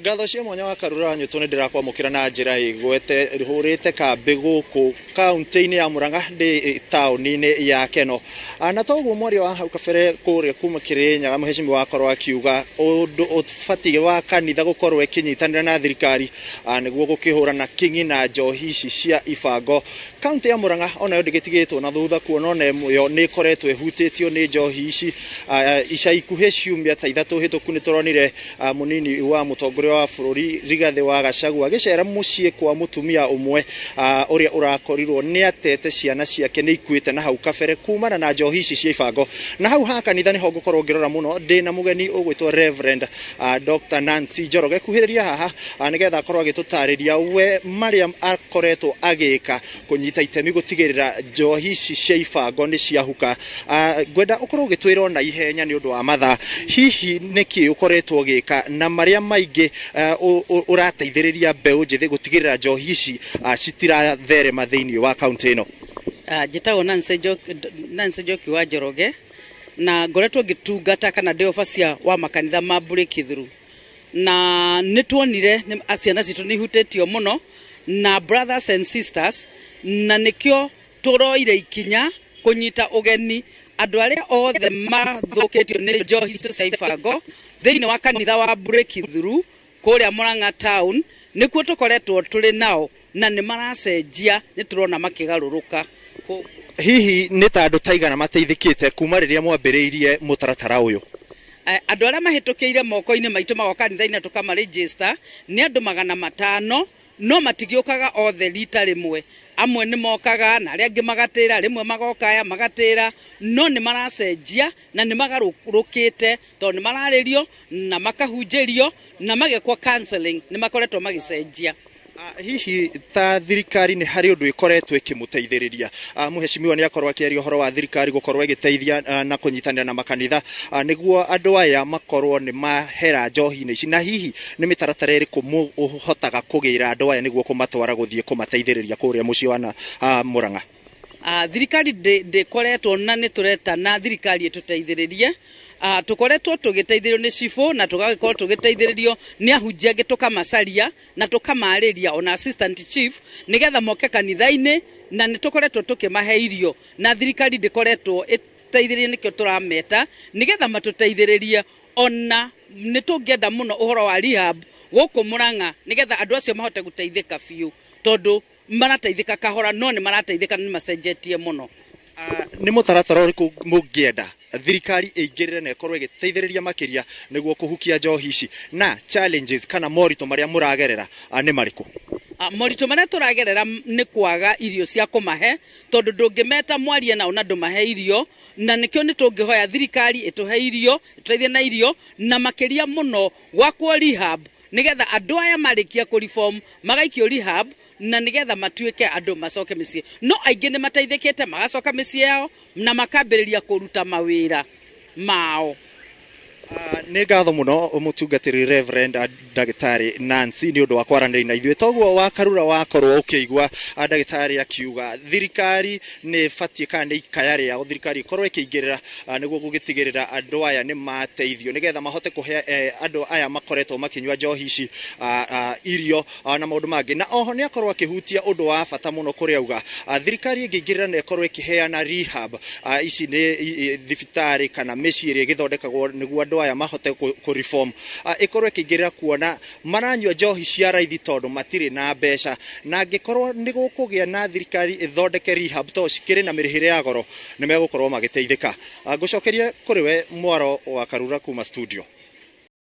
Ngatho cia mwanya wa Karura nyutu ni ndirakwamukira na njira igwete hurite kambi guku kaunti-ini ya Murang'a ndi tauni-ini ya Keno. Na toguo mwaria wa hau kabere kuria kuma Kirinyaga muheshimiwa wakorwo akiuga undu ubati wa kanitha gukorwo ikinyitanira na thirikari niguo gukihura na kingi na njohi ici cia ibango. Kaunti ya Murang'a ona yo ndigitigitwo na thutha kuona ona yo ni koretwo ihutitio ni njohi ici ica ikuhe ciumia ta ithatu hituku ni turonire munini wa mutongoria wa bururi Rigathi wa Gachagua agicera mucii kwa mutumia umwe uria urakorirwo ni atete ciana ciake ni ikuite na hau kabere kumana na njohi ici cia ibango. Na hau ha kanitha niho ngukorwo ngirora muno ndina mugeni ugwitwo Reverend Dr. Nancy Njoroge kuhiriria haha nigetha akorwo agitutariria we maria akoretwo agika kunyita itemi gutigirira njohi ici cia ibango ni ciahuka. Ngwenda ukorwo ugitwira na ihenya ni undu wa mathaa hihi niki ukoretwo gika na maria maingi urateithiriria mbeu njithi gutigirira njohi ici citiratherema thiini wa kaunti ino. Njitagwo Nancy Njoki wa Njoroge na ngoretwo ngitungata kana ndi ofacia wa makanitha ma breakthrough na nitwonire aciana citu ni hutetio muno na brothers and sisters na nikio turoire ikinya kunyita ugeni andu aria othe mathuketio ni njohi cia ibango thiini wa kanitha wa breakthrough kuria Murang'a town nikuo tukoretwo turi nao na ni maracenjia ni turona makigaruruka. Hihi ni ta andu taigana mateithikite kuma riria mwambiriirie mutaratara uyu? Andu aria mahitukiire moko-ini maitu magokanitha-ini tukama register ni andu 500 no matigiukaga othe rita rimwe. Amwe ni mokaga na aria angi magatira rimwe magokaya magatira no ni maracenjia na ni magarukite to ni mararirio na makahunjirio na magekwa counseling ni makoretwo magicenjia. Hihi ta thirikari ni hari undu ikoretwo ikimuteithiriria muheshimiwa ni akorwo akiaria uhoro wa thirikari gukorwo igiteithia na kunyitanira na makanitha niguo andu aya makorwo ni mahera njohi-ini ici na hihi ni mitaratara iriku muhotaga kugira andu aya niguo kumatwara guthie kumateithiriria kuria mucii wa Murang'a? Thirikari ndikoretwo na ni tureta na thirikari ituteithiririe tukoretwo tugiteithĩrio ni cifo na tugagikorwo tugiteithĩrio ni ahunjia angi tukamacaria na tukamariria ona assistant chief nigetha moke kanitha-ini na ni tukoretwo tukimahe irio na thirikari ndikoretwo iteithĩrĩrie nikio turameta nigetha matuteithĩrĩrie ona ni tungienda muno uhoro wa rehab guku Murang'a nigetha andu acio mahote guteithika biu tondu marateithika kahora no ni marateithika ni macenjetie muno. Ni mutaratara uriku mungienda thirikari ingirire na ikorwo igiteithiriria makiria niguo kuhukia njohi ici na challenges kana morito maria muragerera ni mariku? Morito maria turagerera ni kwaga irio cia kumahe tondu ndungimeta mwarie nao na ndumahe irio na nikio ni tungihoya thirikari ituhe irio ituteithie na irio na makiria muno gwakwo rehab nigetha andu aya marikia ku reform magaikio rehab na nigetha matuike andu macoke micii no aingi ni mateithikite magacoka micii yao na makambiriria kuruta mawira mao. Ni ngatho muno mutungatiri Reverend Dagitari Nancy ni undu wa kwaranĩria na ithuĩ toguo wa Karura wakorwo ukĩigua Dagitari akiuga thirikari ni batie kana ni ikaya yao thirikari ikorwo ikĩingĩrĩra niguo gugitigĩrĩra andu aya ni mateithio nigetha mahote kuhe andu aya makoretwo makinywa njohi ici irio na maundu mangi na oho ni akorwo akihutia undu wa bata muno kuri auga thirikari ingĩingĩrĩra na ikorwo ikiheana rehab ici ni thibitari kana mĩciĩ ĩrĩa ĩgĩthondekagwo niguo andu aya mahote ku reform ikorwo ikĩingĩrĩra kuona maranyua njohi cia raithi tondu matire na mbeca na angikorwo ni gukugia na thirikari ithondeke rehab to cikire na mirihire ya goro ni megukorwo magiteithika. Ngucokerie kuri we Mwaro wa Karura kuma studio.